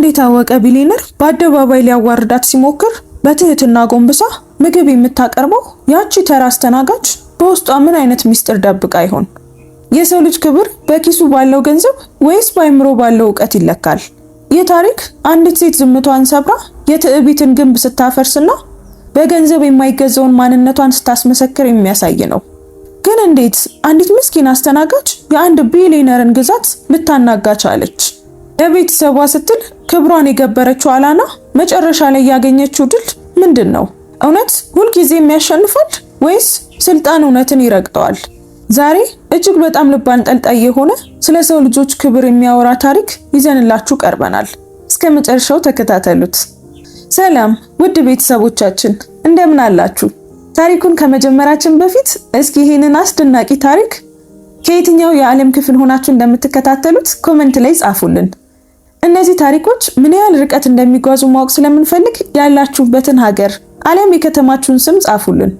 የታወቀ ቢሊነር በአደባባይ ሊያዋርዳት ሲሞክር በትህትና ጎንብሳ ምግብ የምታቀርበው ያቺ ተራ አስተናጋጅ በውስጧ ምን አይነት ሚስጥር ደብቃ ይሆን? የሰው ልጅ ክብር በኪሱ ባለው ገንዘብ ወይስ በአይምሮ ባለው ዕውቀት ይለካል? ይህ ታሪክ አንዲት ሴት ዝምቷን ሰብራ የትዕቢትን ግንብ ስታፈርስና በገንዘብ የማይገዛውን ማንነቷን ስታስመሰክር የሚያሳይ ነው። ግን እንዴት አንዲት ምስኪን አስተናጋጅ የአንድ ቢሊነርን ግዛት ልታናጋ ቻለች? ለቤተሰቧ ስትል ክብሯን የገበረችው አላና መጨረሻ ላይ ያገኘችው ድል ምንድን ነው? እውነት ሁልጊዜም ያሸንፋል ወይስ ስልጣን እውነትን ይረግጠዋል? ዛሬ እጅግ በጣም ልብ አንጠልጣይ የሆነ ስለ ሰው ልጆች ክብር የሚያወራ ታሪክ ይዘንላችሁ ቀርበናል። እስከ መጨረሻው ተከታተሉት። ሰላም ውድ ቤተሰቦቻችን እንደምን አላችሁ? ታሪኩን ከመጀመራችን በፊት እስኪ ይሄንን አስደናቂ ታሪክ ከየትኛው የዓለም ክፍል ሆናችሁ እንደምትከታተሉት ኮሜንት ላይ ጻፉልን። እነዚህ ታሪኮች ምን ያህል ርቀት እንደሚጓዙ ማወቅ ስለምንፈልግ ያላችሁበትን ሀገር ዓለም የከተማችሁን ስም ጻፉልን።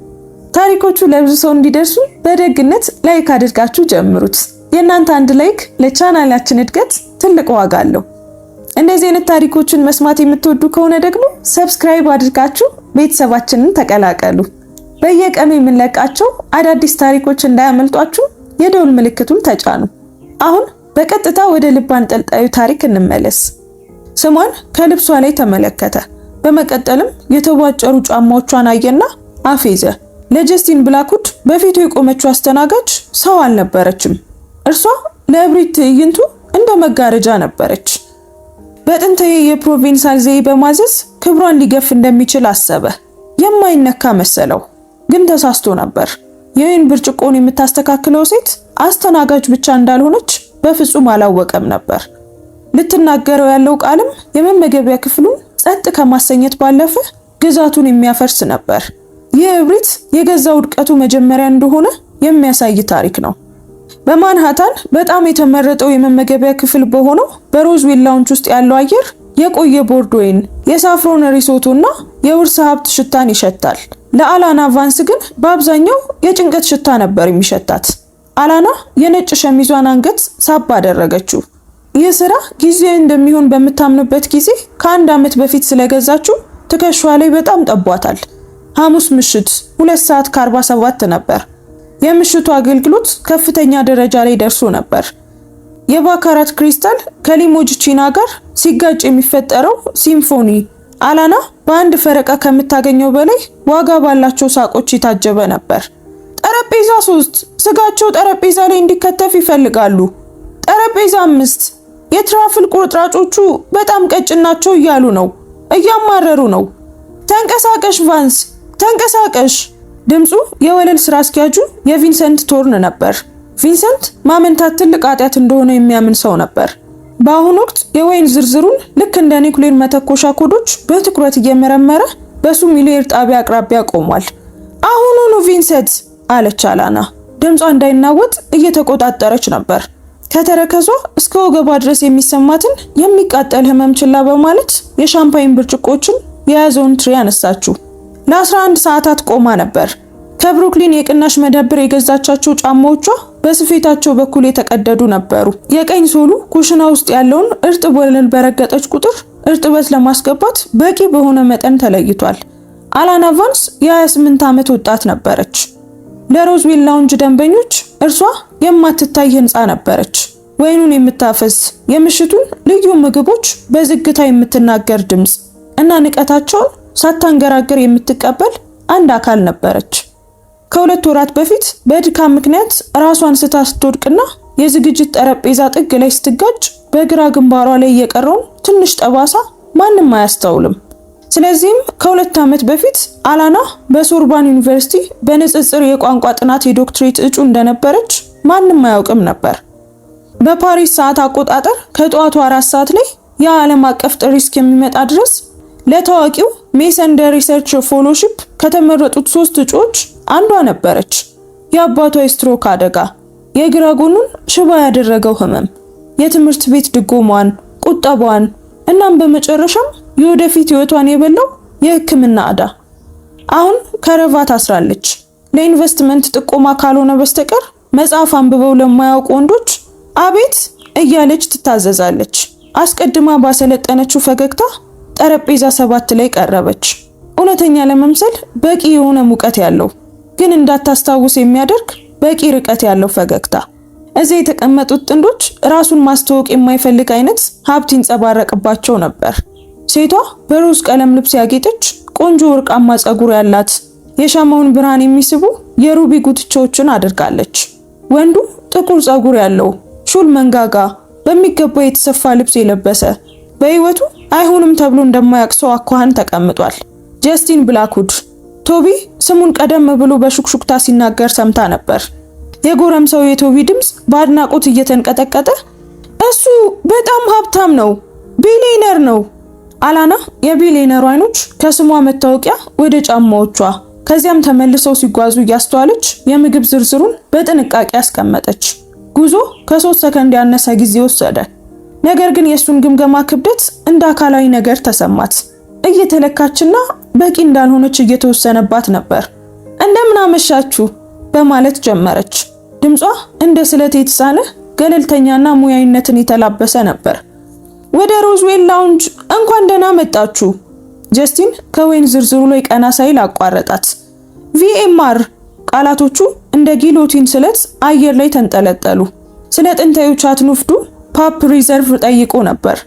ታሪኮቹ ለብዙ ሰው እንዲደርሱ በደግነት ላይክ አድርጋችሁ ጀምሩት። የእናንተ አንድ ላይክ ለቻናላችን እድገት ትልቅ ዋጋ አለው። እንደዚህ አይነት ታሪኮችን መስማት የምትወዱ ከሆነ ደግሞ ሰብስክራይብ አድርጋችሁ ቤተሰባችንን ተቀላቀሉ። በየቀኑ የምንለቃቸው አዳዲስ ታሪኮች እንዳያመልጧችሁ የደውል ምልክቱን ተጫኑ። አሁን በቀጥታ ወደ ልብ አንጠልጣዩ ታሪክ እንመለስ። ስሟን ከልብሷ ላይ ተመለከተ። በመቀጠልም የተቧጨሩ ጫማዎቿን አየና አፌዘ። ለጀስቲን ብላክውድ በፊቱ የቆመችው አስተናጋጅ ሰው አልነበረችም። እርሷ ለእብሪት ትዕይንቱ እንደ መጋረጃ ነበረች። በጥንታዊ የፕሮቬንሳል ዘዬ በማዘዝ ክብሯን ሊገፍ እንደሚችል አሰበ። የማይነካ መሰለው፣ ግን ተሳስቶ ነበር። የወይን ብርጭቆን የምታስተካክለው ሴት አስተናጋጅ ብቻ እንዳልሆነች በፍጹም አላወቀም ነበር። ልትናገረው ያለው ቃልም የመመገቢያ ክፍሉን ጸጥ ከማሰኘት ባለፈ ግዛቱን የሚያፈርስ ነበር። ይህ እብሪት የገዛ ውድቀቱ መጀመሪያ እንደሆነ የሚያሳይ ታሪክ ነው። በማንሃታን በጣም የተመረጠው የመመገቢያ ክፍል በሆነው በሮዝዌል ላውንጅ ውስጥ ያለው አየር የቆየ ቦርድ ወይን፣ የሳፍሮን ሪሶቶና የውርስ ሀብት ሽታን ይሸታል። ለአላና ቫንስ ግን በአብዛኛው የጭንቀት ሽታ ነበር የሚሸታት። አላና የነጭ ሸሚዟን አንገት ሳብ አደረገችው። ይህ ስራ ጊዜያዊ እንደሚሆን በምታምንበት ጊዜ ከአንድ ዓመት በፊት ስለገዛችው ትከሻዋ ላይ በጣም ጠቧታል። ሐሙስ ምሽት 2:47 ነበር። የምሽቱ አገልግሎት ከፍተኛ ደረጃ ላይ ደርሶ ነበር። የባካራት ክሪስታል ከሊሞጂቺና ጋር ሲጋጭ የሚፈጠረው ሲምፎኒ አላና በአንድ ፈረቃ ከምታገኘው በላይ ዋጋ ባላቸው ሳቆች የታጀበ ነበር። ጠረጴዛ 3 ስጋቸው ጠረጴዛ ላይ እንዲከተፍ ይፈልጋሉ። ጠረጴዛ 5 የትራፍል ቁርጥራጮቹ በጣም ቀጭን ናቸው እያሉ ነው፣ እያማረሩ ነው። ተንቀሳቀሽ ቫንስ ተንቀሳቀሽ። ድምፁ የወለል ስራ አስኪያጁ የቪንሰንት ቶርን ነበር። ቪንሰንት ማመንታት ትልቅ ኃጢአት እንደሆነ የሚያምን ሰው ነበር። በአሁኑ ወቅት የወይን ዝርዝሩን ልክ እንደ ኒውክሌር መተኮሻ ኮዶች በትኩረት እየመረመረ በሱሚሌር ጣቢያ አቅራቢያ ቆሟል። አሁኑኑ ቪንሰንት አለች አላና። ድምጿ እንዳይናወጥ እየተቆጣጠረች ነበር። ከተረከዟ እስከ ወገቧ ድረስ የሚሰማትን የሚቃጠል ህመም ችላ በማለት የሻምፓኝ ብርጭቆችን የያዘውን ትሪ አነሳችው። ለ11 ሰዓታት ቆማ ነበር። ከብሩክሊን የቅናሽ መደብር የገዛቻቸው ጫማዎቿ በስፌታቸው በኩል የተቀደዱ ነበሩ። የቀኝ ሶሉ ኩሽና ውስጥ ያለውን እርጥብ ወለል በረገጠች ቁጥር እርጥበት ለማስገባት በቂ በሆነ መጠን ተለይቷል። አላና ቫንስ የ28 ዓመት ወጣት ነበረች። ለሮዝዌል ላውንጅ ደንበኞች እርሷ የማትታይ ህንፃ ነበረች። ወይኑን የምታፈስ፣ የምሽቱን ልዩ ምግቦች በዝግታ የምትናገር ድምፅ እና ንቀታቸውን ሳታንገራገር የምትቀበል አንድ አካል ነበረች። ከሁለት ወራት በፊት በድካም ምክንያት ራሷን ስትወድቅና የዝግጅት ጠረጴዛ ጥግ ላይ ስትጋጭ በግራ ግንባሯ ላይ የቀረውን ትንሽ ጠባሳ ማንም አያስተውልም። ስለዚህም ከ2 ዓመት በፊት አላና በሶርባን ዩኒቨርሲቲ በንጽጽር የቋንቋ ጥናት የዶክትሬት እጩ እንደነበረች ማንም አያውቅም ነበር። በፓሪስ ሰዓት አቆጣጠር ከጠዋቱ 4 ሰዓት ላይ የዓለም አቀፍ ጥሪ እስከሚመጣ ድረስ ለታዋቂው ሜሰንደር ሪሰርች ፌሎሺፕ ከተመረጡት 3 እጩዎች አንዷ ነበረች። የአባቷ የስትሮክ አደጋ፣ የግራ ጎኑን ሽባ ያደረገው ህመም፣ የትምህርት ቤት ድጎማዋን፣ ቁጠባዋን እናም በመጨረሻም የወደፊት ህይወቷን የበላው የህክምና ዕዳ። አሁን ከረቫት አስራለች። ለኢንቨስትመንት ጥቆማ ካልሆነ በስተቀር መጽሐፍ አንብበው ለማያውቁ ወንዶች አቤት እያለች ትታዘዛለች። አስቀድማ ባሰለጠነችው ፈገግታ ጠረጴዛ 7 ላይ ቀረበች። እውነተኛ ለመምሰል በቂ የሆነ ሙቀት ያለው ግን እንዳታስታውስ የሚያደርግ በቂ ርቀት ያለው ፈገግታ። እዚህ የተቀመጡት ጥንዶች ራሱን ማስተዋወቅ የማይፈልግ አይነት ሀብት ይንጸባረቅባቸው ነበር። ሴቷ በሮዝ ቀለም ልብስ ያጌጠች ቆንጆ ወርቃማ ፀጉር ያላት የሻማውን ብርሃን የሚስቡ የሩቢ ጉትቻዎችን አድርጋለች። ወንዱ ጥቁር ፀጉር ያለው ሹል መንጋጋ በሚገባ የተሰፋ ልብስ የለበሰ በህይወቱ አይሆንም ተብሎ እንደማያቅሰው አኳኋን ተቀምጧል። ጀስቲን ብላክውድ። ቶቢ ስሙን ቀደም ብሎ በሹክሹክታ ሲናገር ሰምታ ነበር። የጎረምሳው የቶቢ ድምፅ በአድናቆት እየተንቀጠቀጠ እሱ በጣም ሀብታም ነው፣ ቢሊየነር ነው። አላና የቢሊየነሩ አይኖች ከስሟ መታወቂያ ወደ ጫማዎቿ ከዚያም ተመልሰው ሲጓዙ እያስተዋለች የምግብ ዝርዝሩን በጥንቃቄ አስቀመጠች። ጉዞ ከ3 ሰከንድ ያነሰ ጊዜ ወሰደ። ነገር ግን የሱን ግምገማ ክብደት እንደ አካላዊ ነገር ተሰማት። እየተለካችና በቂ እንዳልሆነች እየተወሰነባት ነበር። እንደምን አመሻችሁ በማለት ጀመረች። ድምጿ እንደ ስለት የተሳለ ገለልተኛና ሙያዊነትን የተላበሰ ነበር። ወደ ሮዝዌል ላውንጅ እንኳን ደህና መጣችሁ። ጀስቲን ከወይን ዝርዝሩ ላይ ቀና ሳይል አቋረጣት። ቪኤምአር። ቃላቶቹ እንደ ጊሎቲን ስለት አየር ላይ ተንጠለጠሉ። ስለ ጥንታዊ ቻት ኑፍዱ ፓፕ ሪዘርቭ ጠይቆ ነበር።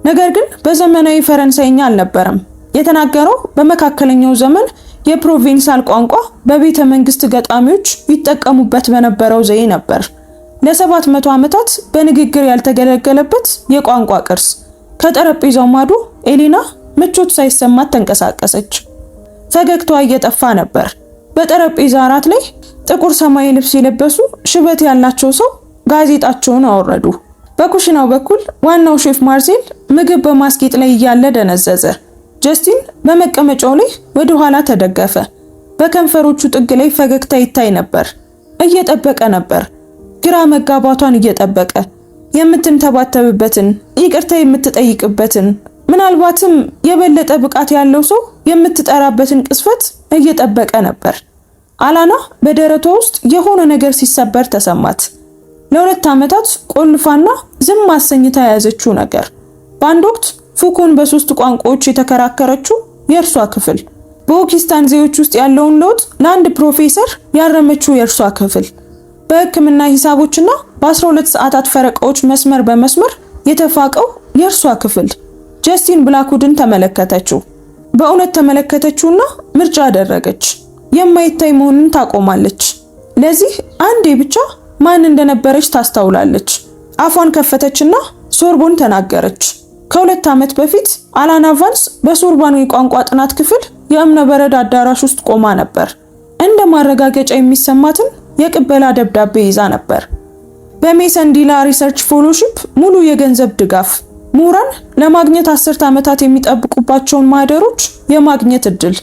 ነገር ግን በዘመናዊ ፈረንሳይኛ አልነበረም። የተናገረው በመካከለኛው ዘመን የፕሮቬንሳል ቋንቋ በቤተ መንግስት ገጣሚዎች ይጠቀሙበት በነበረው ዘዬ ነበር። ለ700 ዓመታት በንግግር ያልተገለገለበት የቋንቋ ቅርስ። ከጠረጴዛው ማዶ ኤሊና ምቾት ሳይሰማት ተንቀሳቀሰች። ፈገግታዋ እየጠፋ ነበር። በጠረጴዛ አራት ላይ ጥቁር ሰማያዊ ልብስ የለበሱ ሽበት ያላቸው ሰው ጋዜጣቸውን አወረዱ። በኩሽናው በኩል ዋናው ሼፍ ማርሴል ምግብ በማስጌጥ ላይ እያለ ደነዘዘ። ጀስቲን በመቀመጫው ላይ ወደ ኋላ ተደገፈ። በከንፈሮቹ ጥግ ላይ ፈገግታ ይታይ ነበር። እየጠበቀ ነበር። ግራ መጋባቷን እየጠበቀ የምትንተባተብበትን፣ ይቅርታ የምትጠይቅበትን፣ ምናልባትም የበለጠ ብቃት ያለው ሰው የምትጠራበትን ቅስፈት እየጠበቀ ነበር። አላና በደረቷ ውስጥ የሆነ ነገር ሲሰበር ተሰማት። ለ2 ዓመታት ቆልፋና ዝም አሰኝታ የያዘችው ነገር። በአንድ ወቅት ፉኮን በ3 ቋንቋዎች የተከራከረችው የእርሷ ክፍል፣ በኦኪስታን ዜዎች ውስጥ ያለውን ለውጥ ለአንድ ፕሮፌሰር ያረመችው የእርሷ ክፍል፣ በሕክምና ሂሳቦችና በ12 ሰዓታት ፈረቃዎች መስመር በመስመር የተፋቀው የእርሷ ክፍል። ጀስቲን ብላክውድን ተመለከተችው። በእውነት ተመለከተችውና ምርጫ አደረገች። የማይታይ መሆኑን ታቆማለች። ለዚህ አንዴ ብቻ ማን እንደነበረች ታስተውላለች። አፏን ከፈተችና ሶርቦን ተናገረች። ከ2 ዓመት በፊት አላና ቫንስ በሶርቦን የቋንቋ ጥናት ክፍል የእምነ በረድ አዳራሽ ውስጥ ቆማ ነበር። እንደ ማረጋገጫ የሚሰማትን የቅበላ ደብዳቤ ይዛ ነበር። በሜሰን ዲላ ሪሰርች ፌሎሺፕ ሙሉ የገንዘብ ድጋፍ፣ ምሁራን ለማግኘት 10 ዓመታት የሚጠብቁባቸውን ማህደሮች የማግኘት እድል።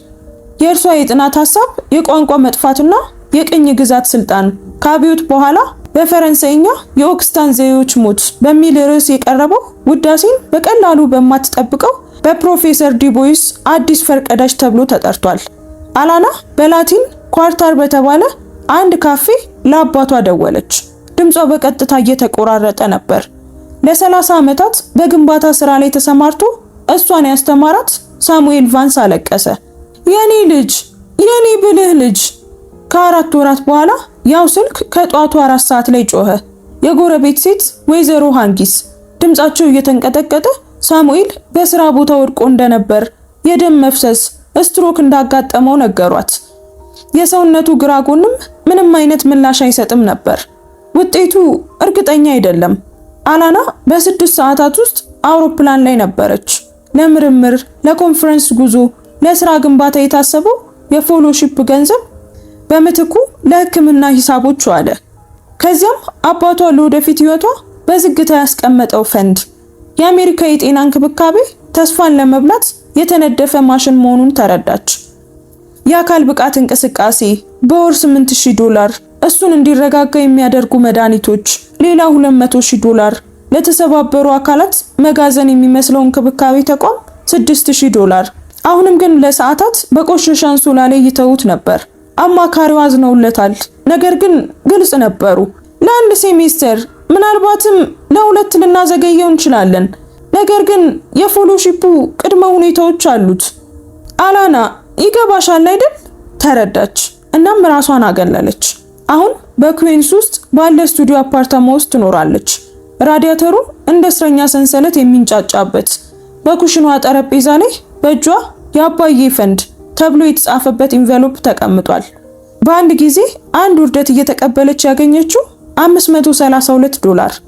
የእርሷ የጥናት ሐሳብ የቋንቋ መጥፋትና የቅኝ ግዛት ስልጣን ከአብዮት በኋላ በፈረንሳይኛ የኦክስታን ዜዎች ሞት በሚል ርዕስ የቀረበው ውዳሴን በቀላሉ በማትጠብቀው በፕሮፌሰር ዲቦይስ አዲስ ፈርቀዳጅ ተብሎ ተጠርቷል። አላና በላቲን ኳርታር በተባለ አንድ ካፌ ለአባቷ ደወለች። ድምጿ በቀጥታ እየተቆራረጠ ነበር። ለ30 ዓመታት በግንባታ ስራ ላይ ተሰማርቶ እሷን ያስተማራት ሳሙኤል ቫንስ አለቀሰ። የኔ ልጅ፣ የኔ ብልህ ልጅ። ከ4 ወራት በኋላ ያው ስልክ ከጧቱ 4 ሰዓት ላይ ጮኸ። የጎረቤት ሴት ወይዘሮ ሃንጊስ ድምጻቸው እየተንቀጠቀጠ ሳሙኤል በስራ ቦታ ወድቆ እንደነበር፣ የደም መፍሰስ ስትሮክ እንዳጋጠመው ነገሯት። የሰውነቱ ግራ ጎንም ምንም አይነት ምላሽ አይሰጥም ነበር። ውጤቱ እርግጠኛ አይደለም። አላና በ6 ሰዓታት ውስጥ አውሮፕላን ላይ ነበረች። ለምርምር፣ ለኮንፈረንስ ጉዞ፣ ለስራ ግንባታ የታሰበው የፌሎሺፕ ገንዘብ በምትኩ ለሕክምና ሂሳቦች ዋለ። ከዚያም አባቷ ለወደፊት ህይወቷ በዝግታ ያስቀመጠው ፈንድ የአሜሪካ የጤና እንክብካቤ ተስፋን ለመብላት የተነደፈ ማሽን መሆኑን ተረዳች። የአካል ብቃት እንቅስቃሴ በወር $8000፣ እሱን እንዲረጋጋ የሚያደርጉ መድኃኒቶች ሌላ $200,000፣ ለተሰባበሩ አካላት መጋዘን የሚመስለው እንክብካቤ ተቋም $6000። አሁንም ግን ለሰዓታት በቆሸሸ አንሶላ ላይ ይተውት ነበር። አማካሪው አዝነውለታል፣ ነገር ግን ግልጽ ነበሩ። ለአንድ ሴሜስተር፣ ምናልባትም ለ2 ልናዘገየው እንችላለን። ነገር ግን የፎሎሺፑ ቅድመ ሁኔታዎች አሉት። አላና ይገባሻል አይደል? ተረዳች። እናም ራሷን አገለለች። አሁን በኩዊንስ ውስጥ ባለ ስቱዲዮ አፓርታማ ውስጥ ትኖራለች። ራዲያተሩ እንደ እስረኛ ሰንሰለት የሚንጫጫበት፣ በኩሽኗ ጠረጴዛ ላይ በእጇ የአባዬ ፈንድ ተብሎ የተጻፈበት ኢንቨሎፕ ተቀምጧል። በአንድ ጊዜ አንድ ውርደት እየተቀበለች ያገኘችው $532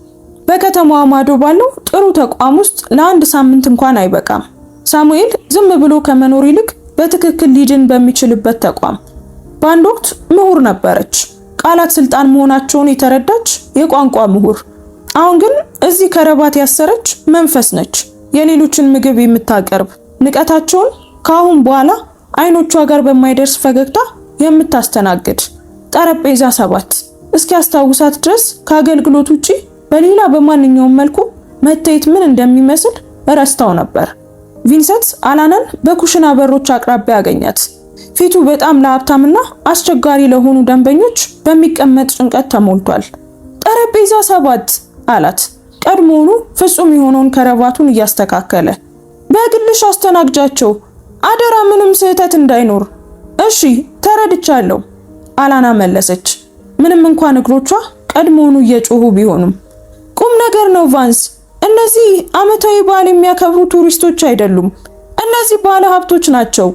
በከተማዋ ማዶ ባለው ጥሩ ተቋም ውስጥ ለአንድ ሳምንት እንኳን አይበቃም። ሳሙኤል ዝም ብሎ ከመኖር ይልቅ በትክክል ሊድን በሚችልበት ተቋም። በአንድ ወቅት ምሁር ነበረች፣ ቃላት ስልጣን መሆናቸውን የተረዳች የቋንቋ ምሁር። አሁን ግን እዚህ ከረባት ያሰረች መንፈስ ነች፣ የሌሎችን ምግብ የምታቀርብ፣ ንቀታቸውን ከአሁን በኋላ አይኖቿ ጋር በማይደርስ ፈገግታ የምታስተናግድ። ጠረጴዛ 7 እስኪያስታውሳት ድረስ ከአገልግሎት ውጪ በሌላ በማንኛውም መልኩ መታየት ምን እንደሚመስል ረስታው ነበር። ቪንሰንት አላናን በኩሽና በሮች አቅራቢያ ያገኛት። ፊቱ በጣም ለሀብታምና አስቸጋሪ ለሆኑ ደንበኞች በሚቀመጥ ጭንቀት ተሞልቷል። ጠረጴዛ 7 አላት፣ ቀድሞውኑ ፍጹም የሆነውን ከረባቱን እያስተካከለ። በግልሽ አስተናግጃቸው፣ አደራ ምንም ስህተት እንዳይኖር። እሺ ተረድቻለሁ፣ አላና መለሰች፣ ምንም እንኳን እግሮቿ ቀድሞውኑ እየጮሁ ቢሆኑም። ቁም ነገር ነው ቫንስ፣ እነዚህ ዓመታዊ በዓል የሚያከብሩ ቱሪስቶች አይደሉም፣ እነዚህ ባለ ሀብቶች ናቸው።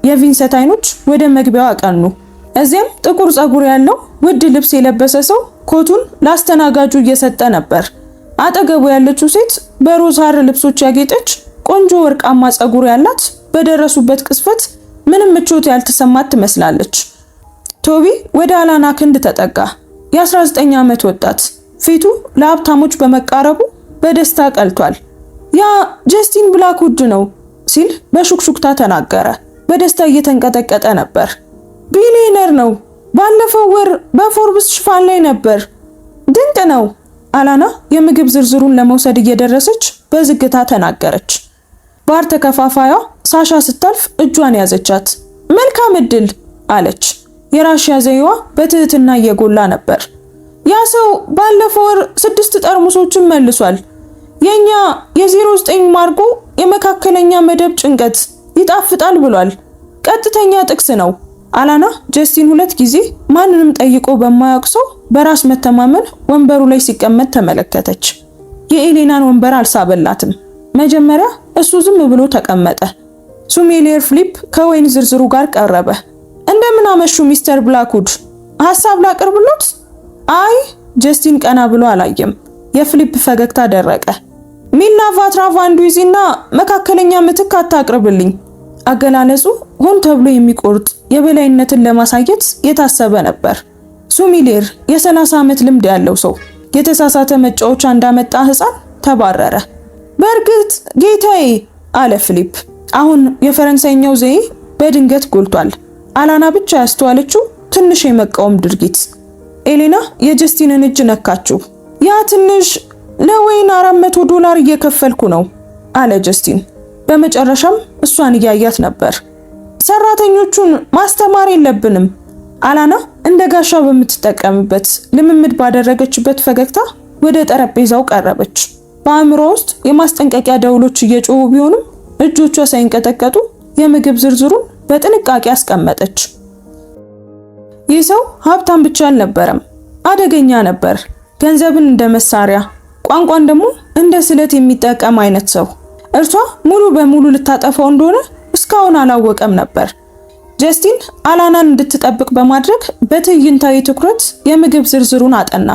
የቪንሰንት አይኖች ወደ መግቢያው አቀኑ። እዚያም ጥቁር ጸጉር ያለው ውድ ልብስ የለበሰ ሰው ኮቱን ላስተናጋጁ እየሰጠ ነበር። አጠገቡ ያለችው ሴት በሮዝ ሐር ልብሶች ያጌጠች ቆንጆ ወርቃማ ጸጉር ያላት፣ በደረሱበት ቅስፈት ምንም ምቾት ያልተሰማት ትመስላለች። ቶቢ ወደ አላና ክንድ ተጠጋ። የ19 ዓመት ወጣት ፊቱ ለሀብታሞች በመቃረቡ በደስታ ቀልቷል። ያ ጀስቲን ብላክውድ ነው ሲል በሹክሹክታ ተናገረ። በደስታ እየተንቀጠቀጠ ነበር። ቢሊየነር ነው፣ ባለፈው ወር በፎርብስ ሽፋን ላይ ነበር። ድንቅ ነው። አላና የምግብ ዝርዝሩን ለመውሰድ እየደረሰች በዝግታ ተናገረች። ባር ተከፋፋያ ሳሻ ስታልፍ እጇን ያዘቻት። መልካም እድል አለች። የራሽያ ዘይዋ በትህትና እየጎላ ነበር። ያ ሰው ባለፈው ወር 6 ጠርሙሶችን መልሷል። የኛ የ09 ማርጎ የመካከለኛ መደብ ጭንቀት ይጣፍጣል ብሏል። ቀጥተኛ ጥቅስ ነው። አላና ጀስቲን 2 ጊዜ ማንንም ጠይቆ በማያውቅ ሰው በራስ መተማመን ወንበሩ ላይ ሲቀመጥ ተመለከተች። የኤሌናን ወንበር አልሳበላትም። መጀመሪያ እሱ ዝም ብሎ ተቀመጠ። ሱሜሊየር ፊሊፕ ከወይን ዝርዝሩ ጋር ቀረበ። እንደምን አመሹ ሚስተር ብላክውድ፣ ሐሳብ ላቅርብሎት? አይ ጀስቲን ቀና ብሎ አላየም። የፊሊፕ ፈገግታ ደረቀ። ሚልና ቫትራ ቫንዱይዚና መካከለኛ ምትክ አታቅርብልኝ። አገላለጹ ሆን ተብሎ የሚቆርጥ የበላይነትን ለማሳየት የታሰበ ነበር። ሱሜሊየር የ30 ዓመት ልምድ ያለው ሰው የተሳሳተ መጫወቻ እንዳመጣ ሕፃን ተባረረ። በእርግጥ ጌታዬ አለ ፊሊፕ። አሁን የፈረንሳይኛው ዘዬ በድንገት ጎልቷል። አላና ብቻ ያስተዋለችው ትንሽ የመቃወም ድርጊት። ኤሌና የጀስቲንን እጅ ነካችው። ያ ትንሽ ለወይን $400 እየከፈልኩ ነው አለ ጀስቲን። በመጨረሻም እሷን እያያት ነበር። ሰራተኞቹን ማስተማር የለብንም። አላና እንደ ጋሻ በምትጠቀምበት ልምምድ ባደረገችበት ፈገግታ ወደ ጠረጴዛው ቀረበች። በአእምሮ ውስጥ የማስጠንቀቂያ ደውሎች እየጮሁ ቢሆንም እጆቿ ሳይንቀጠቀጡ የምግብ ዝርዝሩን በጥንቃቄ አስቀመጠች። ይህ ሰው ሀብታም ብቻ አልነበረም፣ አደገኛ ነበር። ገንዘብን እንደ መሳሪያ፣ ቋንቋን ደግሞ እንደ ስለት የሚጠቀም አይነት ሰው። እርሷ ሙሉ በሙሉ ልታጠፋው እንደሆነ እስካሁን አላወቀም ነበር። ጀስቲን አላናን እንድትጠብቅ በማድረግ በትዕይንታዊ ትኩረት የምግብ ዝርዝሩን አጠና።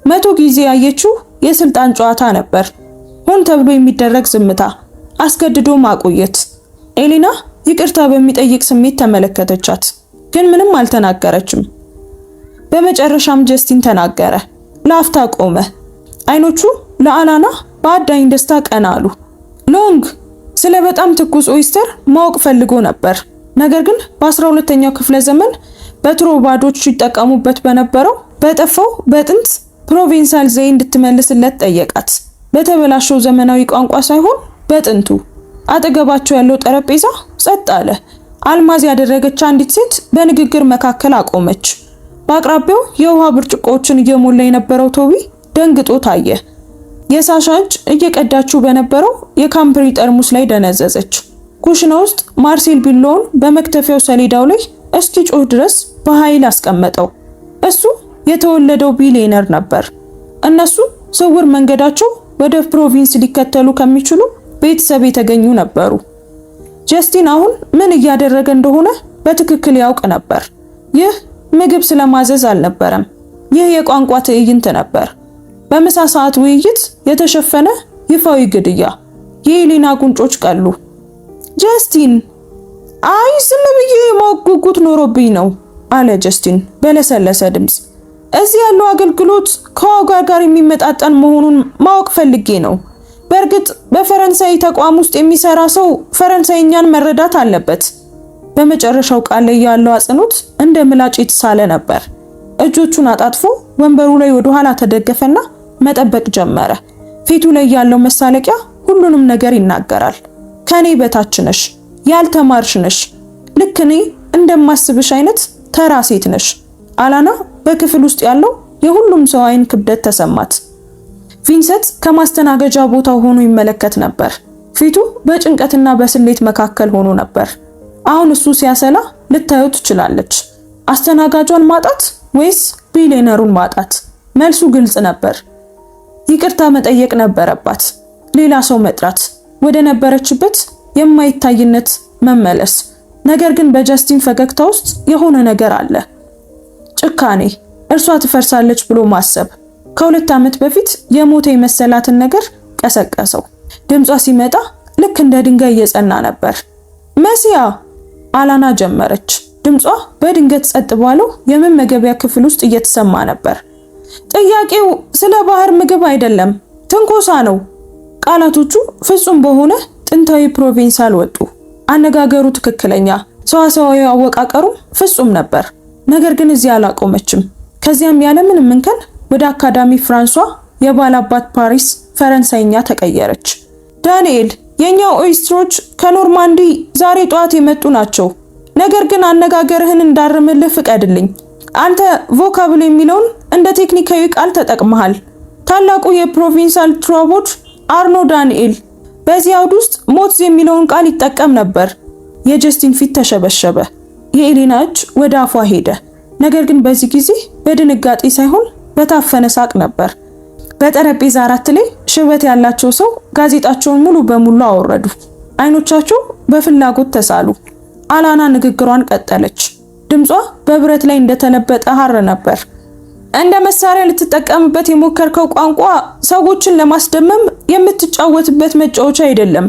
100 ጊዜ ያየችው የስልጣን ጨዋታ ነበር። ሆን ተብሎ የሚደረግ ዝምታ፣ አስገድዶ ማቆየት። ኤሌና ይቅርታ በሚጠይቅ ስሜት ተመለከተቻት፣ ግን ምንም አልተናገረችም። በመጨረሻም ጀስቲን ተናገረ። ለአፍታ ቆመ። አይኖቹ ለአላና በአዳኝ ደስታ ቀና አሉ። ሎንግ ስለ በጣም ትኩስ ኦይስተር ማወቅ ፈልጎ ነበር። ነገር ግን በ12ኛው ክፍለ ዘመን በትሮባዶች ሲጠቀሙበት በነበረው በጠፋው በጥንት ፕሮቬንሳል ዘዬ እንድትመልስለት ጠየቃት። በተበላሸው ዘመናዊ ቋንቋ ሳይሆን በጥንቱ። አጠገባቸው ያለው ጠረጴዛ ጸጥ አለ። አልማዝ ያደረገች አንዲት ሴት በንግግር መካከል አቆመች። በአቅራቢያው የውሃ ብርጭቆዎችን እየሞላ የነበረው ቶቢ ደንግጦ ታየ። የሳሻ እጅ እየቀዳችው በነበረው የካምፕሪ ጠርሙስ ላይ ደነዘዘች። ኩሽና ውስጥ ማርሴል ቢላውን በመክተፊያው ሰሌዳው ላይ እስኪጮህ ድረስ በኃይል አስቀመጠው። እሱ የተወለደው ቢሊየነር ነበር። እነሱ ስውር መንገዳቸው ወደ ፕሮቪንስ ሊከተሉ ከሚችሉ ቤተሰብ የተገኙ ነበሩ። ጀስቲን አሁን ምን እያደረገ እንደሆነ በትክክል ያውቅ ነበር። ይህ ምግብ ስለማዘዝ አልነበረም። ይህ የቋንቋ ትዕይንት ነበር። በምሳ ሰዓት ውይይት የተሸፈነ ይፋዊ ግድያ። የኤሊና ጉንጮች ቀሉ። ጀስቲን፣ አይ ዝም ብዬ የማወቅ ጉጉት ኖሮብኝ ነው አለ ጀስቲን በለሰለሰ ድምፅ። እዚህ ያለው አገልግሎት ከዋጋ ጋር የሚመጣጠን መሆኑን ማወቅ ፈልጌ ነው። በእርግጥ በፈረንሳይ ተቋም ውስጥ የሚሰራ ሰው ፈረንሳይኛን መረዳት አለበት። በመጨረሻው ቃል ላይ ያለው አጽንኦት እንደ ምላጭ የተሳለ ነበር። እጆቹን አጣጥፎ ወንበሩ ላይ ወደ ኋላ ተደገፈና መጠበቅ ጀመረ። ፊቱ ላይ ያለው መሳለቂያ ሁሉንም ነገር ይናገራል። ከኔ በታች ነሽ፣ ያልተማርሽ ነሽ፣ ልክ እኔ እንደማስብሽ አይነት ተራ ሴት ነሽ። አላና በክፍል ውስጥ ያለው የሁሉም ሰው አይን ክብደት ተሰማት። ቪንሰንት ከማስተናገጃ ቦታው ሆኖ ይመለከት ነበር። ፊቱ በጭንቀትና በስሌት መካከል ሆኖ ነበር። አሁን እሱ ሲያሰላ ልታዩት ትችላለች። አስተናጋጇን ማጣት ወይስ ቢሊየነሩን ማጣት? መልሱ ግልጽ ነበር። ይቅርታ መጠየቅ ነበረባት። ሌላ ሰው መጥራት፣ ወደ ነበረችበት የማይታይነት መመለስ። ነገር ግን በጀስቲን ፈገግታ ውስጥ የሆነ ነገር አለ። ጭካኔ፣ እርሷ ትፈርሳለች ብሎ ማሰብ። ከ2 ዓመት በፊት የሞተ የመሰላትን ነገር ቀሰቀሰው። ድምጿ ሲመጣ ልክ እንደ ድንጋይ እየጸና ነበር። መሲያ፣ አላና ጀመረች። ድምጿ በድንገት ጸጥ ባለው የመመገቢያ ክፍል ውስጥ እየተሰማ ነበር። ጥያቄው ስለ ባህር ምግብ አይደለም፣ ትንኮሳ ነው። ቃላቶቹ ፍጹም በሆነ ጥንታዊ ፕሮቬንሳል ወጡ። አነጋገሩ ትክክለኛ፣ ሰዋሰዋዊ አወቃቀሩ ፍጹም ነበር። ነገር ግን እዚህ አላቆመችም። ከዚያም ያለምንም እንከን ወደ አካዳሚ ፍራንሷ የባላባት ፓሪስ ፈረንሳይኛ ተቀየረች። ዳንኤል፣ የኛው ኦይስትሮች ከኖርማንዲ ዛሬ ጠዋት የመጡ ናቸው። ነገር ግን አነጋገርህን እንዳርምልህ ፍቀድልኝ። አንተ ቮካብል የሚለውን እንደ ቴክኒካዊ ቃል ተጠቅመሃል። ታላቁ የፕሮቪንሳል ትሮቦች አርኖ ዳንኤል በዚህ አውድ ውስጥ ሞትዝ የሚለውን ቃል ይጠቀም ነበር። የጀስቲን ፊት ተሸበሸበ። የኤሊና እጅ ወደ አፏ ሄደ። ነገር ግን በዚህ ጊዜ በድንጋጤ ሳይሆን በታፈነ ሳቅ ነበር። በጠረጴዛ 4 ላይ ሽበት ያላቸው ሰው ጋዜጣቸውን ሙሉ በሙሉ አወረዱ። አይኖቻቸው በፍላጎት ተሳሉ። አላና ንግግሯን ቀጠለች። ድምጿ በብረት ላይ እንደተለበጠ ሐር ነበር። እንደ መሳሪያ ልትጠቀምበት የሞከርከው ቋንቋ ሰዎችን ለማስደመም የምትጫወትበት መጫወቻ አይደለም።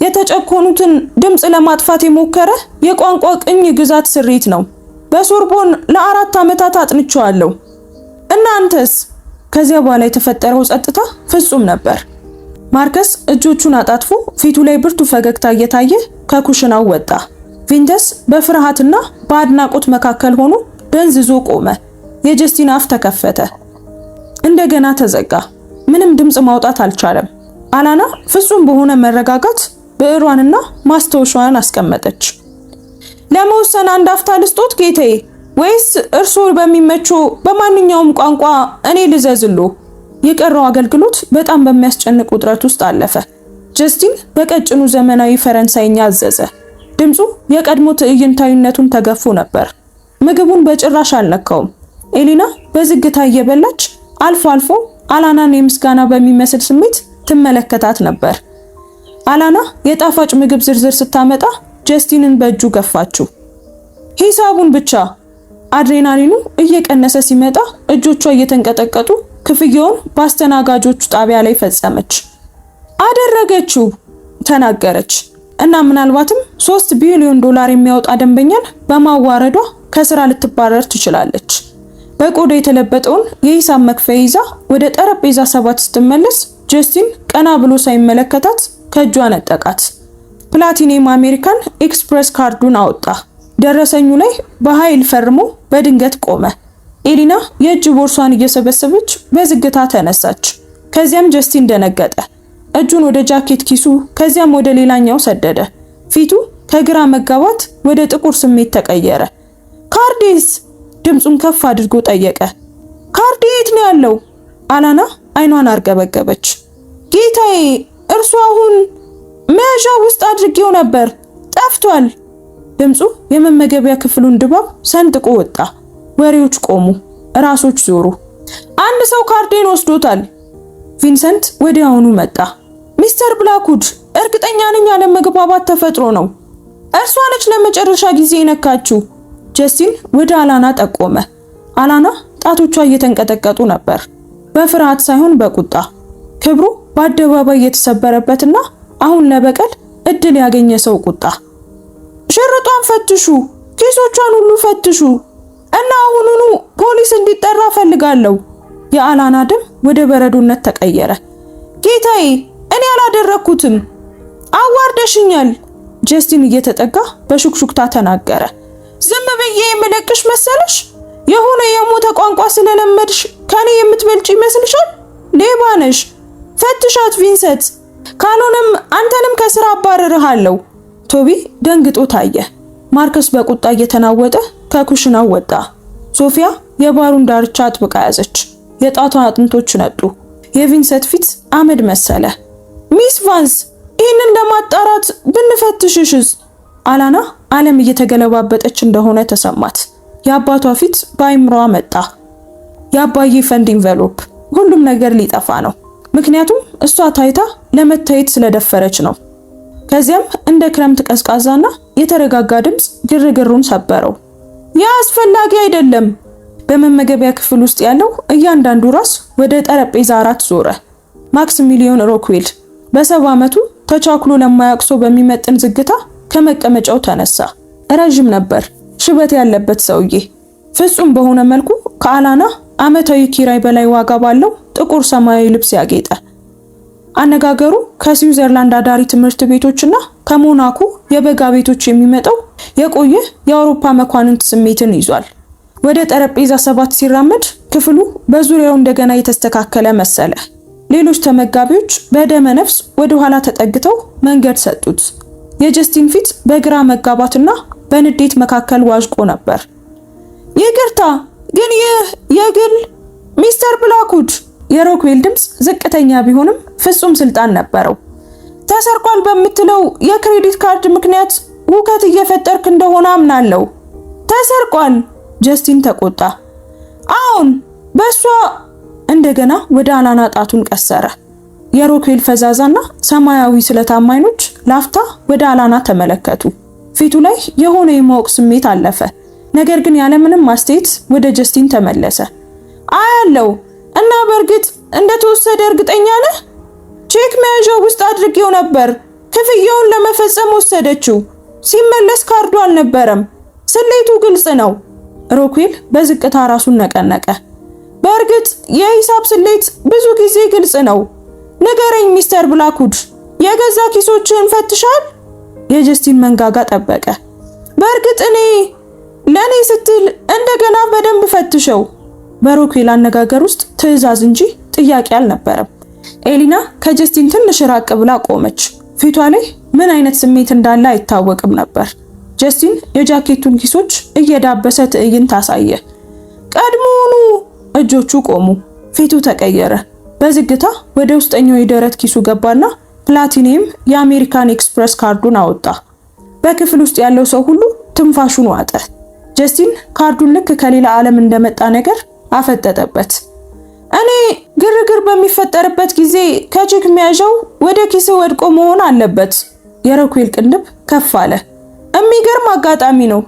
የተጨኮኑትን ድምጽ ለማጥፋት የሞከረ የቋንቋ ቅኝ ግዛት ስሪት ነው። በሶርቦን ለ4 ዓመታት አጥንቼዋለሁ። እናንተስ? ከዚያ በኋላ የተፈጠረው ጸጥታ ፍጹም ነበር። ማርከስ እጆቹን አጣጥፎ ፊቱ ላይ ብርቱ ፈገግታ እየታየ ከኩሽናው ወጣ። ቪንተስ በፍርሃትና በአድናቆት መካከል ሆኖ ደንዝዞ ቆመ። የጀስቲን አፍ ተከፈተ፣ እንደገና ተዘጋ። ምንም ድምጽ ማውጣት አልቻለም። አላና ፍጹም በሆነ መረጋጋት ብዕሯንና ማስታወሻዋን አስቀመጠች። ለመወሰን አንድ አፍታ ልስጦት ጌታዬ፣ ወይስ እርስዎ በሚመቸው በማንኛውም ቋንቋ እኔ ልዘዝሎ? የቀረው አገልግሎት በጣም በሚያስጨንቅ ውጥረት ውስጥ አለፈ። ጀስቲን በቀጭኑ ዘመናዊ ፈረንሳይኛ አዘዘ። ድምፁ የቀድሞ ትዕይንታዊነቱን ተገፎ ነበር። ምግቡን በጭራሽ አልነካውም። ኤሊና በዝግታ እየበላች አልፎ አልፎ አላናን የምስጋና በሚመስል ስሜት ትመለከታት ነበር። አላና የጣፋጭ ምግብ ዝርዝር ስታመጣ ጀስቲንን በእጁ ገፋችው። ሂሳቡን ብቻ። አድሬናሊኑ እየቀነሰ ሲመጣ እጆቿ እየተንቀጠቀጡ ክፍያውን በአስተናጋጆቹ ጣቢያ ላይ ፈጸመች። አደረገችው ተናገረች። እና ምናልባትም $3 ቢሊዮን የሚያወጣ ደንበኛን በማዋረዷ ከስራ ልትባረር ትችላለች። በቆዳ የተለበጠውን የሂሳብ መክፈያ ይዛ ወደ ጠረጴዛ 7 ስትመለስ ጀስቲን ቀና ብሎ ሳይመለከታት ከእጇ ነጠቃት። ፕላቲኒየም አሜሪካን ኤክስፕረስ ካርዱን አወጣ። ደረሰኙ ላይ በኃይል ፈርሞ በድንገት ቆመ። ኤሊና የእጅ ቦርሷን እየሰበሰበች በዝግታ ተነሳች። ከዚያም ጀስቲን ደነገጠ። እጁን ወደ ጃኬት ኪሱ ከዚያም ወደ ሌላኛው ሰደደ። ፊቱ ከግራ መጋባት ወደ ጥቁር ስሜት ተቀየረ። ካርዴስ? ድምጹን ከፍ አድርጎ ጠየቀ። ካርዴ የት ነው ያለው? አላና አይኗን አርገበገበች። ጌታዬ፣ እርሱ አሁን መያዣ ውስጥ አድርጌው ነበር፣ ጠፍቷል። ድምፁ የመመገቢያ ክፍሉን ድባብ ሰንጥቆ ወጣ። ወሬዎች ቆሙ፣ ራሶች ዞሩ። አንድ ሰው ካርዴን ወስዶታል። ቪንሰንት ወዲያውኑ መጣ። ሚስተር ብላክውድ፣ እርግጠኛ ነኝ አለመግባባት ተፈጥሮ ነው። እርሷ ነች ለመጨረሻ ጊዜ የነካችው። ጀስቲን ወደ አላና ጠቆመ። አላና ጣቶቿ እየተንቀጠቀጡ ነበር፣ በፍርሃት ሳይሆን በቁጣ። ክብሩ በአደባባይ የተሰበረበትና አሁን ለበቀል እድል ያገኘ ሰው ቁጣ። ሽርጧን ፈትሹ፣ ኪሶቿን ሁሉ ፈትሹ እና አሁኑኑ ፖሊስ እንዲጠራ ፈልጋለሁ። የአላና ደም ወደ በረዶነት ተቀየረ። ጌታዬ፣ እኔ አላደረኩትም፣ አዋርደሽኛል። ጀስቲን እየተጠጋ በሹክሹክታ ተናገረ። ዝም ብዬ የምለቅሽ መሰለሽ? የሆነ የሞተ ቋንቋ ስለለመድሽ ከኔ የምትበልጭ ይመስልሻል? ሌባ ነሽ። ፈትሻት ቪንሰንት፣ ካልሆነም አንተንም ከስራ አባርርሃለሁ። ቶቢ ደንግጦ ታየ። ማርከስ በቁጣ እየተናወጠ ከኩሽናው ወጣ። ሶፊያ የባሩን ዳርቻ አጥብቃ ያዘች። የጣቷ አጥንቶች ነጡ። የቪንሰንት ፊት አመድ መሰለ። ሚስ ቫንስ፣ ይህንን ለማጣራት ብንፈትሽሽስ? አላና ዓለም እየተገለባበጠች እንደሆነ ተሰማት። የአባቷ ፊት በአይምሮዋ መጣ። የአባዬ ፈንድ ኢንቨሎፕ። ሁሉም ነገር ሊጠፋ ነው። ምክንያቱም እሷ ታይታ ለመታየት ስለደፈረች ነው። ከዚያም እንደ ክረምት ቀዝቃዛና የተረጋጋ ድምፅ ግርግሩን ሰበረው። ያ አስፈላጊ አይደለም። በመመገቢያ ክፍል ውስጥ ያለው እያንዳንዱ ራስ ወደ ጠረጴዛ አራት ዞረ። ማክሲሚሊዮን ሮክዌል በ70 ዓመቱ ተቻክሎ ለማያውቅ ሰው በሚመጥን ዝግታ ከመቀመጫው ተነሳ። ረጅም ነበር፣ ሽበት ያለበት ሰውዬ። ፍጹም በሆነ መልኩ ከአላና ዓመታዊ ኪራይ በላይ ዋጋ ባለው ጥቁር ሰማያዊ ልብስ ያጌጠ። አነጋገሩ ከስዊዘርላንድ አዳሪ ትምህርት ቤቶችና ከሞናኮ የበጋ ቤቶች የሚመጣው የቆየ የአውሮፓ መኳንንት ስሜትን ይዟል። ወደ ጠረጴዛ 7 ሲራመድ ክፍሉ በዙሪያው እንደገና የተስተካከለ መሰለ። ሌሎች ተመጋቢዎች በደመ ነፍስ ወደ ኋላ ተጠግተው መንገድ ሰጡት። የጀስቲን ፊት በግራ መጋባትና በንዴት መካከል ዋዥቆ ነበር። ይቅርታ፣ ግን ይህ የግል ሚስተር ብላክውድ። የሮክዌል ድምፅ ዝቅተኛ ቢሆንም ፍጹም ስልጣን ነበረው። ተሰርቋል በምትለው የክሬዲት ካርድ ምክንያት ውከት እየፈጠርክ እንደሆነ አምናለሁ። ተሰርቋል? ጀስቲን ተቆጣ። አሁን በሷ። እንደገና ወደ አላና ጣቱን ቀሰረ። የሮክዌል ፈዛዛና ሰማያዊ ስለታማ አይኖች ላፍታ ወደ አላና ተመለከቱ። ፊቱ ላይ የሆነ የማወቅ ስሜት አለፈ። ነገር ግን ያለምንም ማስተያየት ወደ ጀስቲን ተመለሰ። አያለው እና በእርግጥ እንደተወሰደ እርግጠኛ ነህ? ቼክ መያዣው ውስጥ አድርጌው ነበር። ክፍያውን ለመፈጸም ወሰደችው። ሲመለስ ካርዱ አልነበረም። ስሌቱ ግልጽ ነው። ሮክዌል በዝቅታ ራሱን ነቀነቀ። በእርግጥ የሂሳብ ስሌት ብዙ ጊዜ ግልጽ ነው። ንገረኝ ሚስተር ብላክውድ፣ የገዛ ኪሶችን ፈትሻል? የጀስቲን መንጋጋ ጠበቀ። በእርግጥ ለኔ ስትል እንደገና በደንብ ፈትሸው። በሮክዌል አነጋገር ውስጥ ትዕዛዝ እንጂ ጥያቄ አልነበረም። ኤሊና ከጀስቲን ትንሽ ራቅ ብላ ቆመች። ፊቷ ላይ ምን አይነት ስሜት እንዳለ አይታወቅም ነበር። ጀስቲን የጃኬቱን ኪሶች እየዳበሰ ትዕይንት አሳየ። ቀድሞውኑ እጆቹ ቆሙ። ፊቱ ተቀየረ። በዝግታ ወደ ውስጠኛው የደረት ኪሱ ገባና ፕላቲኒየም የአሜሪካን ኤክስፕረስ ካርዱን አወጣ። በክፍል ውስጥ ያለው ሰው ሁሉ ትንፋሹን ዋጠ። ጀስቲን ካርዱን ልክ ከሌላ ዓለም እንደመጣ ነገር አፈጠጠበት። እኔ ግርግር በሚፈጠርበት ጊዜ ከቼክ መያዣው ወደ ኪስ ወድቆ መሆን አለበት። የሮክዌል ቅንድብ ከፍ አለ። የሚገርም አጋጣሚ ነው።